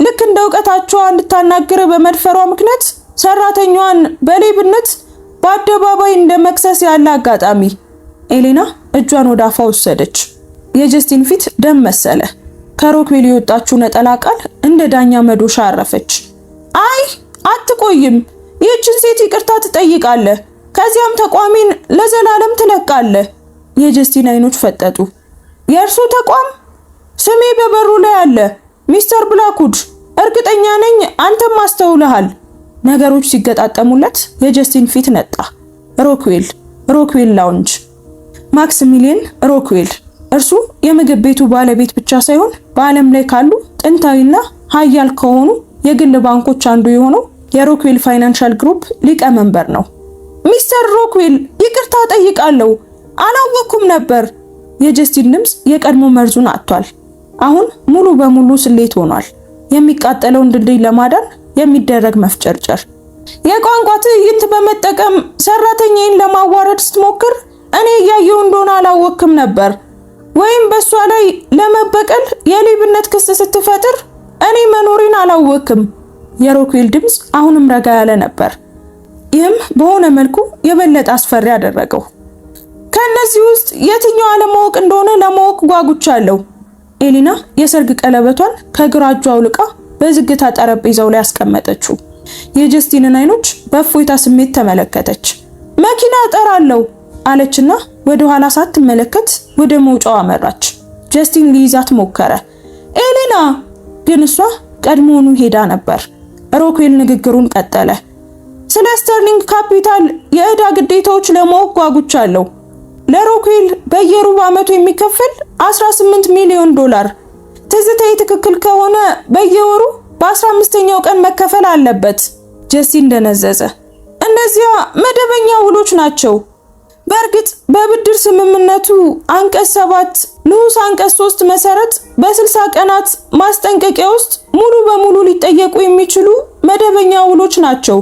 ልክ እንደ እውቀታቸው እንድታናግር በመድፈሯ ምክንያት ሰራተኛዋን በሌብነት በአደባባይ እንደ መክሰስ ያለ አጋጣሚ። ኤሌና እጇን ወደ አፏ ወሰደች። የጀስቲን ፊት ደም መሰለ። ከሮክዌል የወጣችው ነጠላ ቃል እንደ ዳኛ መዶሻ አረፈች። አይ አትቆይም። ይህችን ሴት ይቅርታ ትጠይቃለህ፣ ከዚያም ተቋሚን ለዘላለም ትለቃለህ። የጀስቲን አይኖች ፈጠጡ። የእርሱ ተቋም? ስሜ በበሩ ላይ አለ ሚስተር ብላክውድ። እርግጠኛ ነኝ አንተም አስተውለሃል። ነገሮች ሲገጣጠሙለት የጀስቲን ፊት ነጣ። ሮክዌል ላውንጅ። ማክሲሚሊየን ሮክዌል። እርሱ የምግብ ቤቱ ባለቤት ብቻ ሳይሆን በዓለም ላይ ካሉ ጥንታዊና ሀያል ከሆኑ የግል ባንኮች አንዱ የሆነው የሮክዌል ፋይናንሻል ግሩፕ ሊቀመንበር ነው። ሚስተር ሮክዌል፣ ይቅርታ ጠይቃለሁ። አላወኩም ነበር። የጀስቲን ድምፅ የቀድሞ መርዙን አጥቷል። አሁን ሙሉ በሙሉ ስሌት ሆኗል። የሚቃጠለውን ድልድይ ለማዳን የሚደረግ መፍጨርጨር። የቋንቋ ትዕይንት በመጠቀም ሰራተኛዬን ለማዋረድ ስትሞክር እኔ እያየሁ እንደሆነ አላወቅም ነበር። ወይም በሷ ላይ ለመበቀል የሌብነት ክስ ስትፈጥር እኔ መኖሬን አላወቅም። የሮክዌል ድምፅ አሁንም ረጋ ያለ ነበር። ይህም በሆነ መልኩ የበለጠ አስፈሪ አደረገው። ከነዚህ ውስጥ የትኛው አለማወቅ እንደሆነ ለማወቅ ጓጉቻለሁ። ኤሊና የሰርግ ቀለበቷን ከግራ እጇ አውልቃ በዝግታ ጠረጴዛው ላይ አስቀመጠችው። የጀስቲንን አይኖች በእፎይታ ስሜት ተመለከተች። መኪና እጠራለሁ አለችና ወደ ኋላ ሳትመለከት ወደ መውጫው አመራች። ጀስቲን ሊይዛት ሞከረ። ኤሊና ግን እሷ ቀድሞውኑ ሄዳ ነበር። ሮክዌል ንግግሩን ቀጠለ። ስለ ስተርሊንግ ካፒታል የዕዳ ግዴታዎች ለማወቅ ጓጉቻለሁ። ለሮክዌል በየሩብ ዓመቱ የሚከፈል 18 ሚሊዮን ዶላር፣ ትዝታዬ ትክክል ከሆነ በየወሩ በ15ኛው ቀን መከፈል አለበት። ጀስቲን ደነዘዘ። እነዚያ መደበኛ ውሎች ናቸው። በእርግጥ በብድር ስምምነቱ አንቀጽ 7 ንዑስ አንቀጽ 3 መሰረት በ60 ቀናት ማስጠንቀቂያ ውስጥ ሙሉ በሙሉ ሊጠየቁ የሚችሉ መደበኛ ውሎች ናቸው።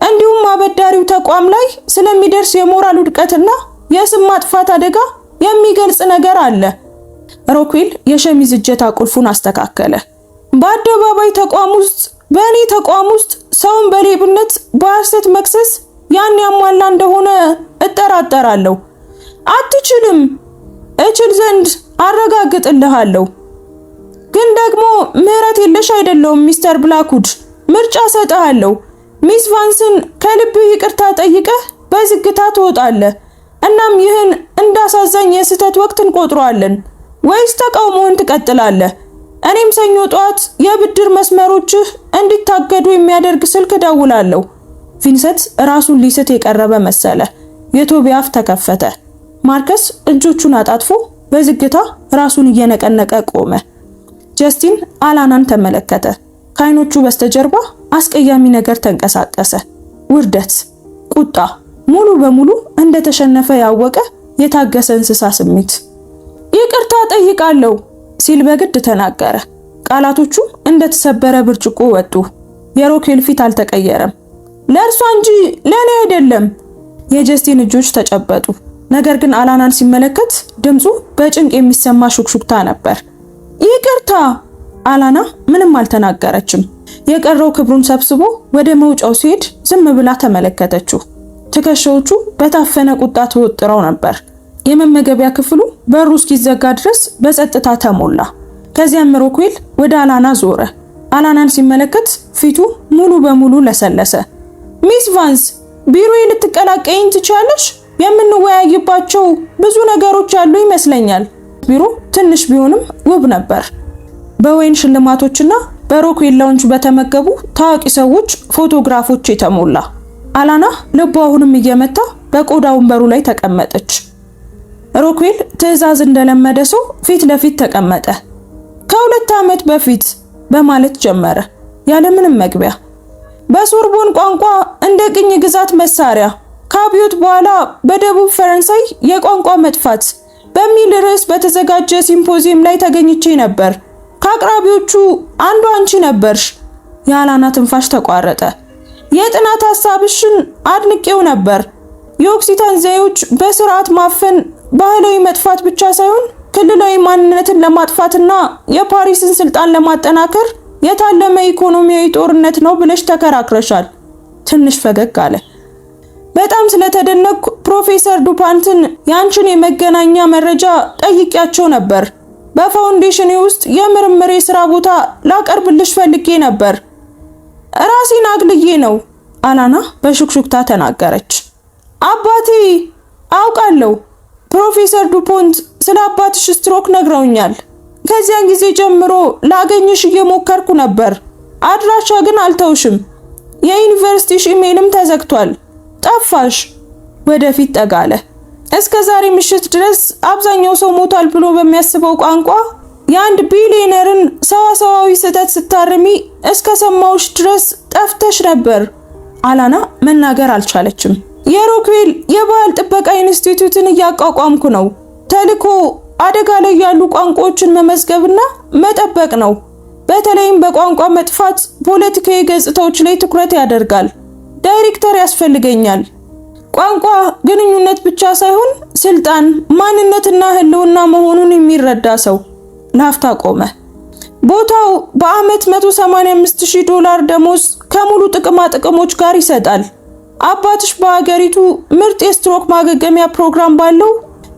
እንዲሁም አበዳሪው ተቋም ላይ ስለሚደርስ የሞራል ውድቀትና የስም ማጥፋት አደጋ የሚገልጽ ነገር አለ። ሮክዌል የሸሚዝ እጀታ ቁልፉን አስተካከለ። በአደባባይ ተቋም ውስጥ በእኔ ተቋም ውስጥ ሰውን በሌብነት በሐሰት መክሰስ ያን ያሟላ እንደሆነ እጠራጠራለሁ። አትችልም። እችል ዘንድ አረጋግጥልሃለሁ። ግን ደግሞ ምህረት የለሽ አይደለሁም ሚስተር ብላክውድ። ምርጫ ሰጥሃለሁ። ሚስ ቫንስን ከልብህ ይቅርታ ጠይቀህ በዝግታ ትወጣለህ። እናም ይህን እንዳሳዛኝ የስህተት ወቅት እንቆጥረዋለን። ወይስ ተቃውሞውን ትቀጥላለህ? እኔም ሰኞ ጠዋት የብድር መስመሮችህ እንዲታገዱ የሚያደርግ ስልክ ደውላለሁ። ቪንሰንት ራሱን ሊስት የቀረበ መሰለ። የቶቢ አፍ ተከፈተ። ማርከስ እጆቹን አጣጥፎ በዝግታ ራሱን እየነቀነቀ ቆመ። ጀስቲን አላናን ተመለከተ። ከዓይኖቹ በስተጀርባ አስቀያሚ ነገር ተንቀሳቀሰ። ውርደት፣ ቁጣ፣ ሙሉ በሙሉ እንደተሸነፈ ያወቀ የታገሰ እንስሳ ስሜት። ይቅርታ ጠይቃለሁ ሲል በግድ ተናገረ። ቃላቶቹ እንደተሰበረ ብርጭቆ ወጡ። የሮክዌል ፊት አልተቀየረም። ለእርሷ እንጂ ለኔ አይደለም። የጀስቲን እጆች ተጨበጡ። ነገር ግን አላናን ሲመለከት ድምፁ በጭንቅ የሚሰማ ሹክሹክታ ነበር። ይቅርታ። አላና ምንም አልተናገረችም። የቀረው ክብሩን ሰብስቦ ወደ መውጫው ሲሄድ ዝም ብላ ተመለከተችው። ትከሻዎቹ በታፈነ ቁጣ ተወጥረው ነበር። የመመገቢያ ክፍሉ በሩ እስኪዘጋ ድረስ በጸጥታ ተሞላ። ከዚያም ሮክዌል ወደ አላና ዞረ። አላናን ሲመለከት ፊቱ ሙሉ በሙሉ ለሰለሰ። ሚስ ቫንስ ቢሮዬ ልትቀላቀይኝ ትቻለሽ? የምንወያይባቸው ብዙ ነገሮች ያሉ ይመስለኛል። ቢሮ ትንሽ ቢሆንም ውብ ነበር። በወይን ሽልማቶችና በሮክዌል ላውንጅ በተመገቡ ታዋቂ ሰዎች ፎቶግራፎች የተሞላ። አላና ልቧ አሁንም እየመታ በቆዳ ወንበሩ ላይ ተቀመጠች። ሮክዌል ትዕዛዝ እንደለመደ ሰው ፊት ለፊት ተቀመጠ። ከ2 ዓመት በፊት በማለት ጀመረ ያለምንም መግቢያ። በሶርቦን ቋንቋ እንደ ቅኝ ግዛት መሳሪያ ከአብዮት በኋላ በደቡብ ፈረንሳይ የቋንቋ መጥፋት በሚል ርዕስ በተዘጋጀ ሲምፖዚየም ላይ ተገኝቼ ነበር። ከአቅራቢዎቹ አንዱ አንቺ ነበርሽ። የአላና ትንፋሽ ተቋረጠ። የጥናት ሐሳብሽን አድንቄው ነበር። የኦክሲታን ዘዬዎች በስርዓት ማፈን ባህላዊ መጥፋት ብቻ ሳይሆን ክልላዊ ማንነትን ለማጥፋትና የፓሪስን ስልጣን ለማጠናከር የታለመ ኢኮኖሚያዊ ጦርነት ነው ብለሽ ተከራክረሻል። ትንሽ ፈገግ አለ። በጣም ስለተደነቅኩ ፕሮፌሰር ዱፓንትን ያንቺን የመገናኛ መረጃ ጠይቄያቸው ነበር። በፋውንዴሽኔ ውስጥ የምርምር የሥራ ቦታ ላቀርብልሽ ፈልጌ ነበር። ራሴን አግልዬ ነው አላና በሹክሹክታ ተናገረች። አባቴ አውቃለሁ። ፕሮፌሰር ዱፖንት ስለ አባትሽ ስትሮክ ነግረውኛል። ከዚያን ጊዜ ጀምሮ ላገኝሽ እየሞከርኩ ነበር። አድራሻ ግን አልተውሽም። የዩኒቨርሲቲሽ ኢሜልም ተዘግቷል። ጠፋሽ። ወደፊት ጠጋለ። እስከ ዛሬ ምሽት ድረስ አብዛኛው ሰው ሞቷል ብሎ በሚያስበው ቋንቋ የ1 ቢሊዮነርን ሰዋሰዋዊ ስህተት ስታርሚ እስከ ሰማውሽ ድረስ ጠፍተሽ ነበር። አላና መናገር አልቻለችም። የሮክዌል የባህል ጥበቃ ኢንስቲትዩትን እያቋቋምኩ ነው። ተልዕኮ አደጋ ላይ ያሉ ቋንቋዎችን መመዝገብና መጠበቅ ነው። በተለይም በቋንቋ መጥፋት ፖለቲካዊ ገጽታዎች ላይ ትኩረት ያደርጋል። ዳይሬክተር ያስፈልገኛል። ቋንቋ ግንኙነት ብቻ ሳይሆን ስልጣን፣ ማንነትና ህልውና መሆኑን የሚረዳ ሰው። ላፍታ ቆመ። ቦታው በአመት $185,000 ደሞዝ ከሙሉ ጥቅማ ጥቅሞች ጋር ይሰጣል። አባትሽ በሀገሪቱ ምርጥ የስትሮክ ማገገሚያ ፕሮግራም ባለው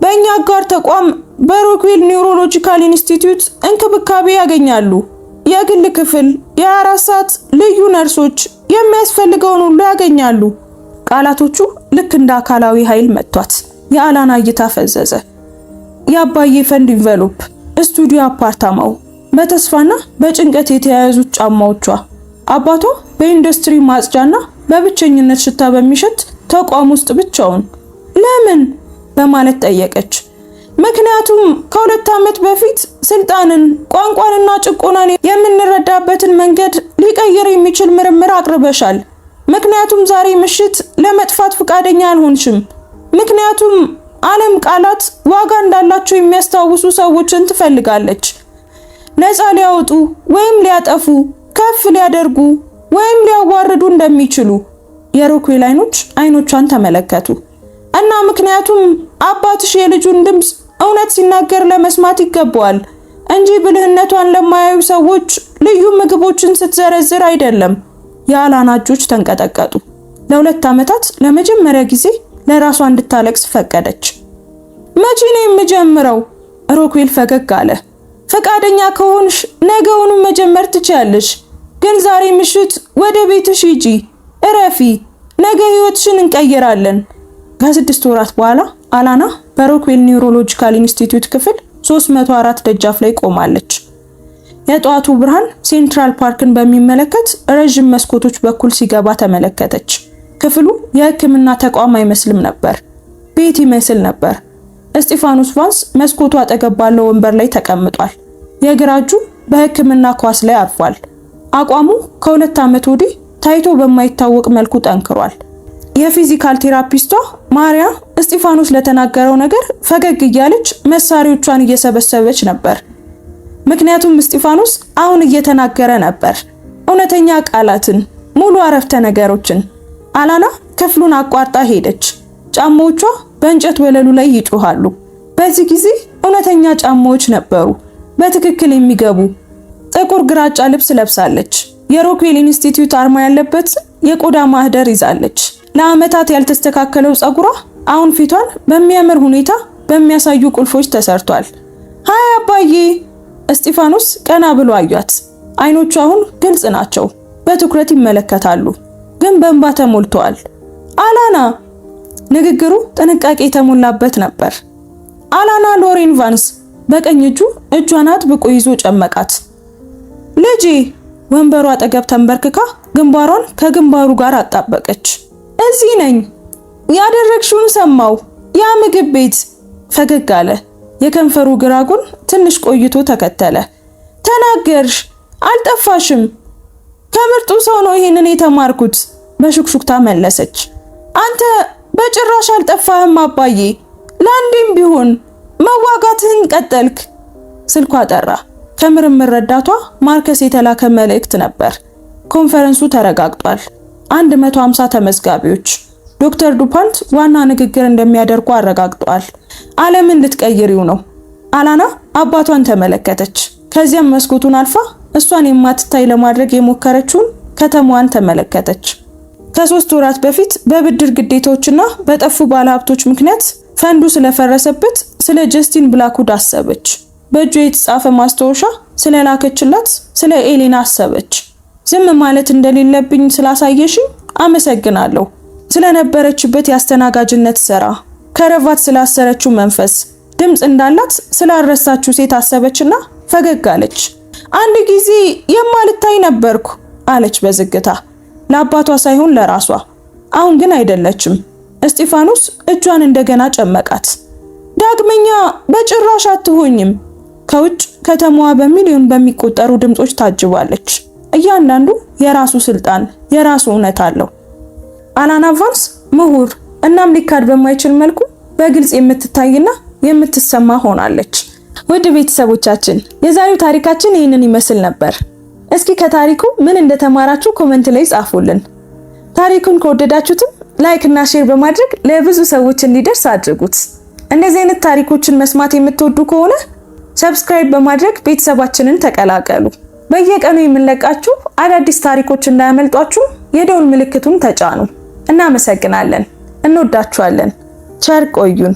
በእኛ አጋር ተቋም በሮክዌል ኒውሮሎጂካል ኢንስቲትዩት እንክብካቤ ያገኛሉ። የግል ክፍል፣ የ24 ሰዓት ልዩ ነርሶች፣ የሚያስፈልገውን ሁሉ ያገኛሉ። ቃላቶቹ ልክ እንደ አካላዊ ኃይል መቷት። የአላና እይታ ፈዘዘ። የአባዬ ፈንድ ኢንቨሎፕ፣ ስቱዲዮ አፓርታማው፣ በተስፋና በጭንቀት የተያያዙት ጫማዎቿ፣ አባቷ በኢንዱስትሪ ማጽጃና በብቸኝነት ሽታ በሚሸት ተቋም ውስጥ ብቻውን። ለምን በማለት ጠየቀች። ምክንያቱም ከ2 ዓመት በፊት ስልጣንን፣ ቋንቋንና ጭቆናን የምንረዳበትን መንገድ ሊቀይር የሚችል ምርምር አቅርበሻል። ምክንያቱም ዛሬ ምሽት ለመጥፋት ፈቃደኛ አልሆንሽም። ምክንያቱም ዓለም ቃላት ዋጋ እንዳላቸው የሚያስታውሱ ሰዎችን ትፈልጋለች። ነፃ ሊያወጡ ወይም ሊያጠፉ፣ ከፍ ሊያደርጉ ወይም ሊያዋርዱ እንደሚችሉ። የሮክዌል አይኖቿን ተመለከቱ። እና ምክንያቱም አባትሽ የልጁን ድምፅ እውነት ሲናገር ለመስማት ይገባዋል እንጂ ብልህነቷን ለማያዩ ሰዎች ልዩ ምግቦችን ስትዘረዝር አይደለም። የአላና እጆች ተንቀጠቀጡ። ለ2 ዓመታት ለመጀመሪያ ጊዜ ለራሷ እንድታለቅስ ፈቀደች። መቼ ነው የምጀምረው? ሮክዌል ፈገግ አለ። ፈቃደኛ ከሆንሽ ነገውኑ መጀመር ትችያለሽ። ግን ዛሬ ምሽት ወደ ቤትሽ ሂጂ፣ እረፊ። ነገ ህይወትሽን እንቀይራለን። ከ6 ወራት በኋላ አላና በሮክዌል ኒውሮሎጂካል ኢንስቲትዩት ክፍል 304 ደጃፍ ላይ ቆማለች። የጠዋቱ ብርሃን ሴንትራል ፓርክን በሚመለከት ረጅም መስኮቶች በኩል ሲገባ ተመለከተች። ክፍሉ የሕክምና ተቋም አይመስልም ነበር፣ ቤት ይመስል ነበር። እስጢፋኖስ ቫንስ መስኮቱ አጠገብ ባለው ወንበር ላይ ተቀምጧል። የግራ እጁ በሕክምና ኳስ ላይ አርፏል። አቋሙ ከ2 ዓመት ወዲህ ታይቶ በማይታወቅ መልኩ ጠንክሯል። የፊዚካል ቴራፒስቷ ማሪያ እስጢፋኖስ ለተናገረው ነገር ፈገግ እያለች መሳሪያዎቿን እየሰበሰበች ነበር። ምክንያቱም እስጢፋኖስ አሁን እየተናገረ ነበር፣ እውነተኛ ቃላትን፣ ሙሉ አረፍተ ነገሮችን። አላና ክፍሉን አቋርጣ ሄደች። ጫማዎቿ በእንጨት ወለሉ ላይ ይጮሃሉ። በዚህ ጊዜ እውነተኛ ጫማዎች ነበሩ፣ በትክክል የሚገቡ። ጥቁር ግራጫ ልብስ ለብሳለች። የሮክዌል ኢንስቲትዩት አርማ ያለበት የቆዳ ማህደር ይዛለች። ለዓመታት ያልተስተካከለው ጸጉሯ አሁን ፊቷን በሚያምር ሁኔታ በሚያሳዩ ቁልፎች ተሰርቷል። ሃይ አባዬ! እስጢፋኖስ ቀና ብሎ አያት። አይኖቹ አሁን ግልጽ ናቸው፣ በትኩረት ይመለከታሉ፣ ግን በእንባ ተሞልተዋል። አላና! ንግግሩ ጥንቃቄ የተሞላበት ነበር። አላና ሎሬን ቫንስ በቀኝ እጇን አጥብቆ ይዞ ጨመቃት። ልጄ! ወንበሯ አጠገብ ተንበርክካ ግንባሯን ከግንባሩ ጋር አጣበቀች። እዚህ ነኝ። ያደረግሽውን ሰማው። ያ ምግብ ቤት። ፈገግ አለ። የከንፈሩ ግራጉን ትንሽ ቆይቶ ተከተለ። ተናገርሽ፣ አልጠፋሽም። ከምርጡ ሰው ነው ይሄንን የተማርኩት፣ በሹክሹክታ መለሰች። አንተ በጭራሽ አልጠፋህም አባዬ። ለአንዴም ቢሆን መዋጋትህን ቀጠልክ። ስልኳ ጠራ። ከምርምር ረዳቷ ማርከስ የተላከ መልእክት ነበር። ኮንፈረንሱ ተረጋግጧል። 150 ተመዝጋቢዎች። ዶክተር ዱፓንት ዋና ንግግር እንደሚያደርጉ አረጋግጠዋል። ዓለምን ልትቀይሪው ነው። አላና አባቷን ተመለከተች። ከዚያም መስኮቱን አልፋ እሷን የማትታይ ለማድረግ የሞከረችውን ከተማዋን ተመለከተች። ከ3 ወራት በፊት በብድር ግዴታዎችና በጠፉ ባለሀብቶች ምክንያት ፈንዱ ስለፈረሰበት ስለ ጀስቲን ብላክውድ አሰበች። በእጇ የተጻፈ ማስታወሻ ስለላከችላት ስለ ኤሌና አሰበች። ዝም ማለት እንደሌለብኝ ስላሳየሽኝ አመሰግናለሁ። ስለነበረችበት ያስተናጋጅነት ስራ፣ ከረቫት ስላሰረችው መንፈስ፣ ድምጽ እንዳላት ስላረሳችው ሴት አሰበችና ፈገግ አለች። አንድ ጊዜ የማልታይ ነበርኩ አለች በዝግታ፣ ለአባቷ ሳይሆን ለራሷ። አሁን ግን አይደለችም። እስጢፋኖስ እጇን እንደገና ጨመቃት። ዳግመኛ በጭራሽ አትሆኝም። ከውጭ ከተማዋ በሚሊዮን በሚቆጠሩ ድምጾች ታጅባለች። እያንዳንዱ የራሱ ስልጣን፣ የራሱ እውነት አለው። አላና ቫንስ ምሁር፣ እናም ሊካድ በማይችል መልኩ በግልጽ የምትታይና የምትሰማ ሆናለች። ውድ ቤተሰቦቻችን የዛሬው ታሪካችን ይህንን ይመስል ነበር። እስኪ ከታሪኩ ምን እንደተማራችሁ ኮሜንት ላይ ጻፉልን። ታሪኩን ከወደዳችሁትም ላይክ እና ሼር በማድረግ ለብዙ ሰዎች እንዲደርስ አድርጉት። እንደዚህ አይነት ታሪኮችን መስማት የምትወዱ ከሆነ ሰብስክራይብ በማድረግ ቤተሰባችንን ተቀላቀሉ። በየቀኑ የምንለቃችሁ አዳዲስ ታሪኮች እንዳያመልጧችሁ የደውል ምልክቱን ተጫኑ። እናመሰግናለን። እንወዳችኋለን። ቸር ቆዩን።